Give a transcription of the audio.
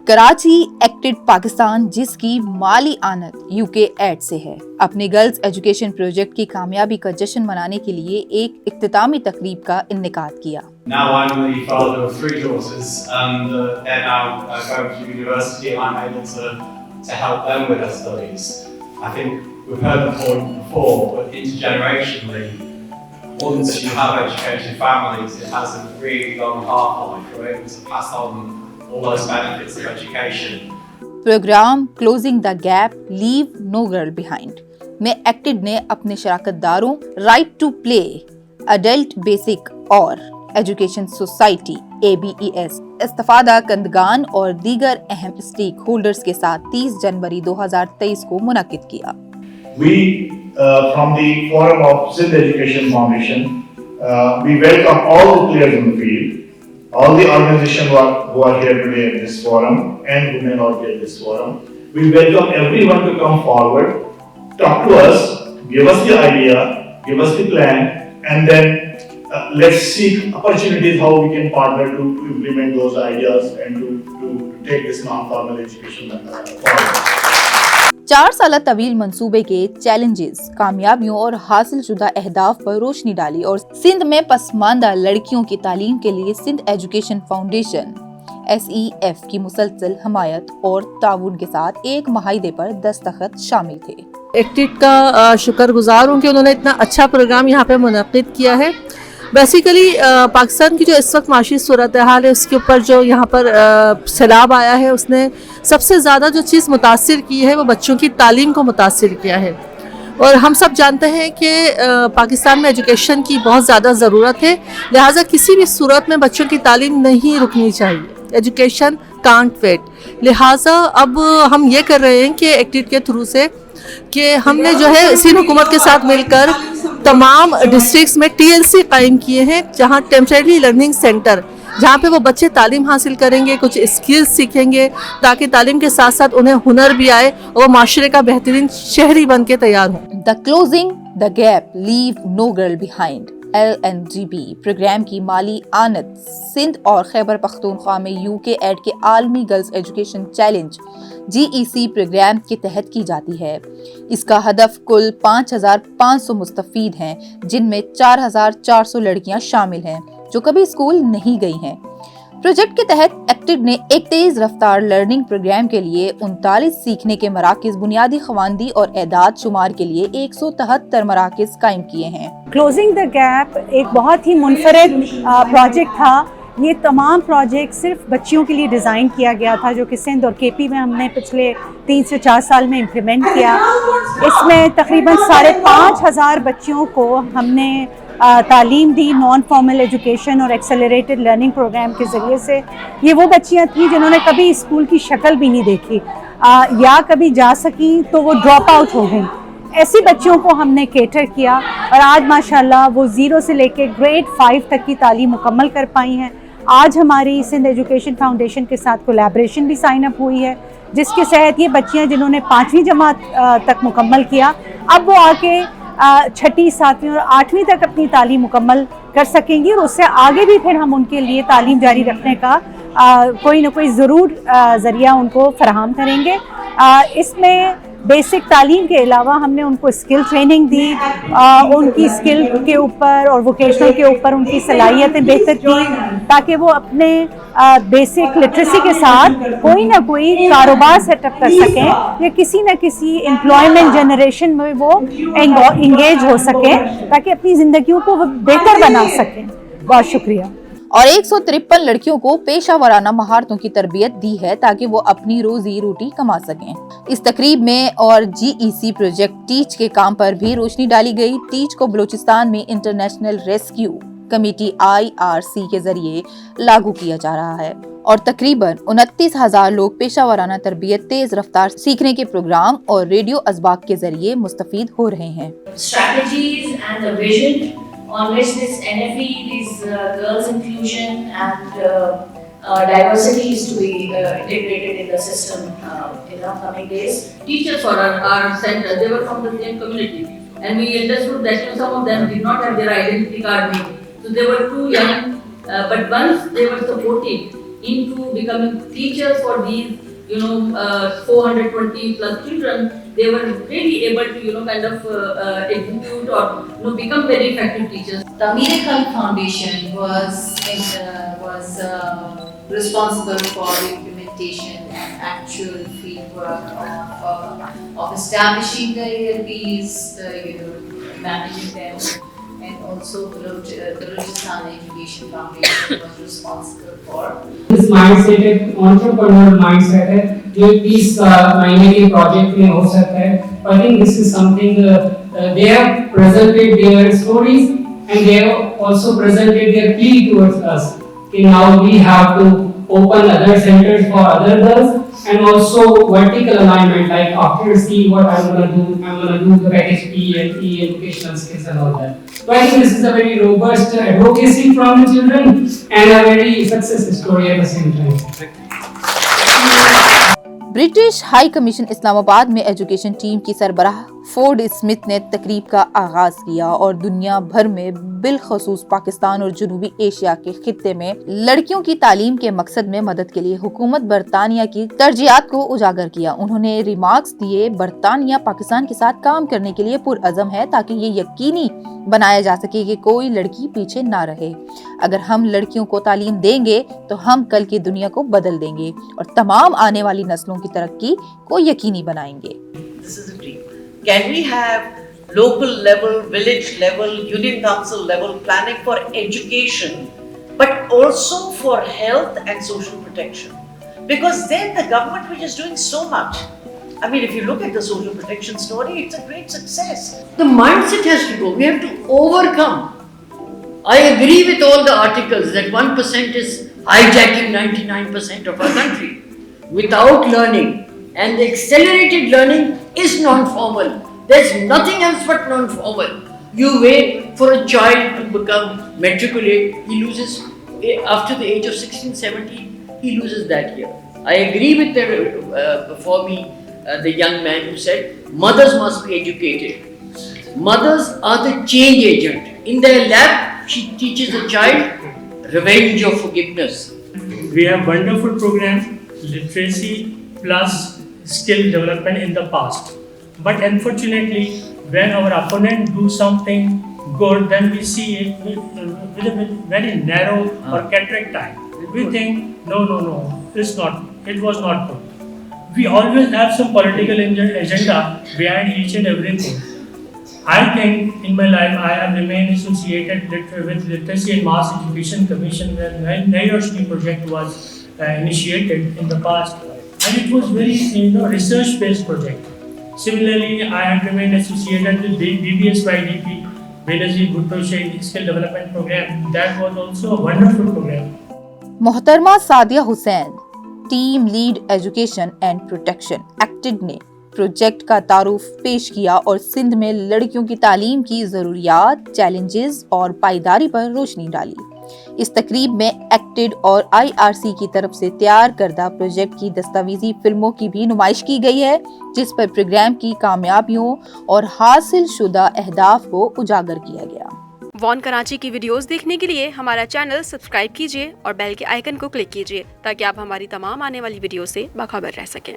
Karachi acted Pakistan, जिसकी माली आनत UK add से है, अपने गर्ल्स एजुकेशन प्रोजेक्ट की कामयाबी का जश्न मनाने के लिए एक इख्तितामी तकरीब का इन्नेकाद किया। Now I'm the father of 3 daughters and they're now going to university and I'm able to help them with their studies. I think we've heard the point before, but intergenerationally, once you have educated families, it has a really long half-life. We're able to pass on all those benefits of education. Programme closing the gap, leave no girl behind में ACTED ने अपने शराकतदारों right to play, adult basic और education society ABES, इस्तिफादा कंदगान और दीगर अहम स्टेक होल्डर्स के साथ 30 जनवरी 2023 को मुनक्किद किया। We from the forum of Sindh Education Foundation, we welcome all the players in the field, all the organizations who are here today at this forum and who may not be at this forum. We welcome everyone to come forward, talk to us, give us the idea, give us the plan, and then let's seek opportunities how we can partner to implement those ideas and to take this non-formal education forward. 4 साल तवील मंसूबे के challenges, कामयाबियों और हासिल शुदा अहदाफ पर रोशनी डाली और सिंध में पसमानदा लड़कियों की तालीम के लिए सिंध एजुकेशन फाउंडेशन SEF की मुसलसल हमायत और ताउन के साथ एक माहिदे पर दस्तखत शामिल थे। एक्टेड का शुक्रगुजार हूँ कि उन्होंने इतना अच्छा प्रोग्राम यहाँ पे मुनक्किद किया है। बेसिकली पाकिस्तान की जो इस वक्त माशी सूरत हाल है, उसके ऊपर जो यहाँ पर सैलाब आया है, उसने सबसे ज़्यादा जो चीज़ मुतासिर की है वो बच्चों की तालीम को मुतासिर किया है। और हम सब जानते हैं कि पाकिस्तान में एजुकेशन की बहुत ज़्यादा ज़रूरत है, लिहाजा किसी भी सूरत में बच्चों की तालीम नहीं रुकनी चाहिए। Education can't wait. लिहाजा अब हम ये कर रहे हैं कि एक्टेड के थ्रू से कि हमने जो है सिंध हुकूमत के साथ मिलकर तमाम डिस्ट्रिक्ट्स में TLC कायम किए हैं, जहां टेम्परेरी लर्निंग सेंटर, जहां पे वो बच्चे तालीम हासिल करेंगे, कुछ स्किल्स सीखेंगे, ताकि तालीम के साथ साथ उन्हें हुनर भी आए और वो माशरे का बेहतरीन शहरी बन के तैयार हों। The closing the gap, leave no girl behind LNGB program की माली आनत सिंध और खैबर पख्तूनख्वा में यूके एड के आलमी girls education challenge GEC program के तहत की जाती है। इसका हदफ कुल 5,500 मुस्तफीद हैं, जिनमें 4,400 लड़कियां शामिल हैं जो कभी स्कूल नहीं गई हैं। प्रोजेक्ट के तहत एक्टेड ने एक तेज रफ्तार लर्निंग प्रोग्राम के लिए 39 सीखने के मराकज, बुनियादी खवानदी और एदाद शुमार के लिए 173 मराकज कायम किए हैं। क्लोजिंग द गैप एक बहुत ही मुनफरद प्रोजेक्ट था। ये तमाम प्रोजेक्ट सिर्फ बच्चियों के लिए डिज़ाइन किया गया था, जो कि सिंध और KP में हमने पिछले 3 से 4 साल में इम्प्लीमेंट किया। इसमें तकरीबन 5,500 बच्चियों को हमने तालीम दी नॉन फॉर्मल एजुकेशन और एक्सेलरेटेड लर्निंग प्रोग्राम के ज़रिए से। ये वो बच्चियां थीं जिन्होंने कभी स्कूल की शक्ल भी नहीं देखी या कभी जा सकी तो वो ड्रॉप आउट हो गई। ऐसी बच्चियों को हमने केटर किया और आज माशाल्लाह वो 0 से लेके ग्रेड 5 तक की तालीम मुकम्मल कर पाई हैं। आज हमारी सिंध एजुकेशन फाउंडेशन के साथ कोलैबोरेशन भी साइन अप हुई है, जिसके तहत ये बच्चियां जिन्होंने 5वीं जमात तक मुकम्मल किया, अब वो आके 6ठी, 7वीं और 8वीं तक अपनी तालीम मुकम्मल कर सकेंगी और उससे आगे भी फिर हम उनके लिए तालीम जारी रखने का कोई ना कोई ज़रूर ज़रिया उनको फराहम करेंगे। इसमें बेसिक तालीम के अलावा हमने उनको स्किल ट्रेनिंग दी, उनकी स्किल के ऊपर और वोकेशनल के ऊपर उनकी सलाहियतें बेहतर की, ताकि वो अपने बेसिक लिटरेसी के साथ कोई ना कोई कारोबार सेटअप कर सकें या किसी न किसी एम्प्लॉयमेंट जनरेशन में वो इंगेज हो सकें, ताकि अपनी ज़िंदगियों को वो बेहतर बना सकें। बहुत शुक्रिया। और 153 लड़कियों को पेशा वराना महारतों की तरबियत दी है ताकि वो अपनी रोजी रोटी कमा सकें। इस तकरीब में और GEC प्रोजेक्ट टीच के काम पर भी रोशनी डाली गई। टीच को बलूचिस्तान में इंटरनेशनल रेस्क्यू कमेटी IRC के जरिए लागू किया जा रहा है और तकरीबन 29,000 लोग पेशा वराना तरबियत, तेज रफ्तार सीखने के प्रोग्राम और रेडियो असबाक के जरिए मुस्तफीद हो रहे हैं। On which this NFE, this girls inclusion and diversity is to be integrated in the system in the coming days. Teachers for our center, they were from the same community, and we understood that some of them did not have their identity card made. So they were too young, but once they were supported into becoming teachers for these, 420 plus children, they were really able to, kind of execute or, become very effective teachers. The Amir Khan Foundation was responsible for implementation and actual fieldwork of establishing the ALPs, managing them, and also the Balochistan Education Foundation was responsible for. This mindset एक entrepreneurial mindset है जो 20 महीने के project में हो सकता है. I think this is something they have presented their stories and they have also presented their plea towards us. Okay, now we have to open other centers for other girls and also vertical alignment, like after see what I'm gonna do the package P and E educational skills and all that. So I think this is a very robust advocacy from the children and a very success story at the same time. British high commission Islamabad में education team की सरबराह Ford Smith ने तकरीब का आगाज किया और दुनिया भर में बिलखसूस पाकिस्तान और जनूबी एशिया के खित्ते में लड़कियों की तालीम के मकसद में मदद के लिए हुकूमत बरतानिया की तरजीहात को उजागर किया। उन्होंने रिमार्क्स दिए, बरतानिया पाकिस्तान के साथ काम करने के लिए पुरअज़म है ताकि ये यकीनी बनाया जा सके कि कोई लड़की पीछे ना रहे। अगर हम लड़कियों को तालीम देंगे तो हम कल की दुनिया को बदल देंगे और तमाम आने वाली नस्लों की तरक्की को यकीनी बनाएंगे। This is a dream. Can we have local level, village level, union council level planning for education, but also for health and social protection? Because then the government which is doing so much. I mean, if you look at the social protection story, it's a great success. The mindset has to go. We have to overcome. I agree with all the articles that 1% is hijacking 99% of our country without learning. And the accelerated learning is non-formal. There's nothing else but non-formal. You wait for a child to become matriculate. He loses, after the age of 16, 17, he loses that year. I agree with before me, the young man who said, mothers must be educated. Mothers are the change agent. In their lab, she teaches the child revenge or forgiveness. We have wonderful programs, literacy plus skill development in the past. But unfortunately, when our opponent do something good, then we see it with a very narrow or cataract eye. We think, no, it was not good. We always have some political agenda behind each and everything. I think in my life I have remained associated with Literacy and Mass Education Commission where Nai Roshni project was initiated in the past. And it was very research-based project. Similarly, I have remained associated with BBSYDP, Benazir Bhutto Shaheed Skill Development Program. That was also a wonderful program. मोहतरमा Sadia Hussain, team lead education and protection acted ने project का तारुफ पेश किया और सिंध में लड़कियों की तालीम की ज़रूरियात, चैलेंजेस और पायदारी पर रोशनी डाली। इस तकरीब में एक्टेड और IRC की तरफ से तैयार करदा प्रोजेक्ट की दस्तावेजी फिल्मों की भी नुमाइश की गई है, जिस पर प्रोग्राम की कामयाबियों और हासिल शुदा अहदाफ को उजागर किया गया। वॉन कराची की वीडियोस देखने के लिए हमारा चैनल सब्सक्राइब कीजिए और बेल के आइकन को क्लिक कीजिए ताकि आप हमारी तमाम आने वाली वीडियो से बाखबर रह सकें।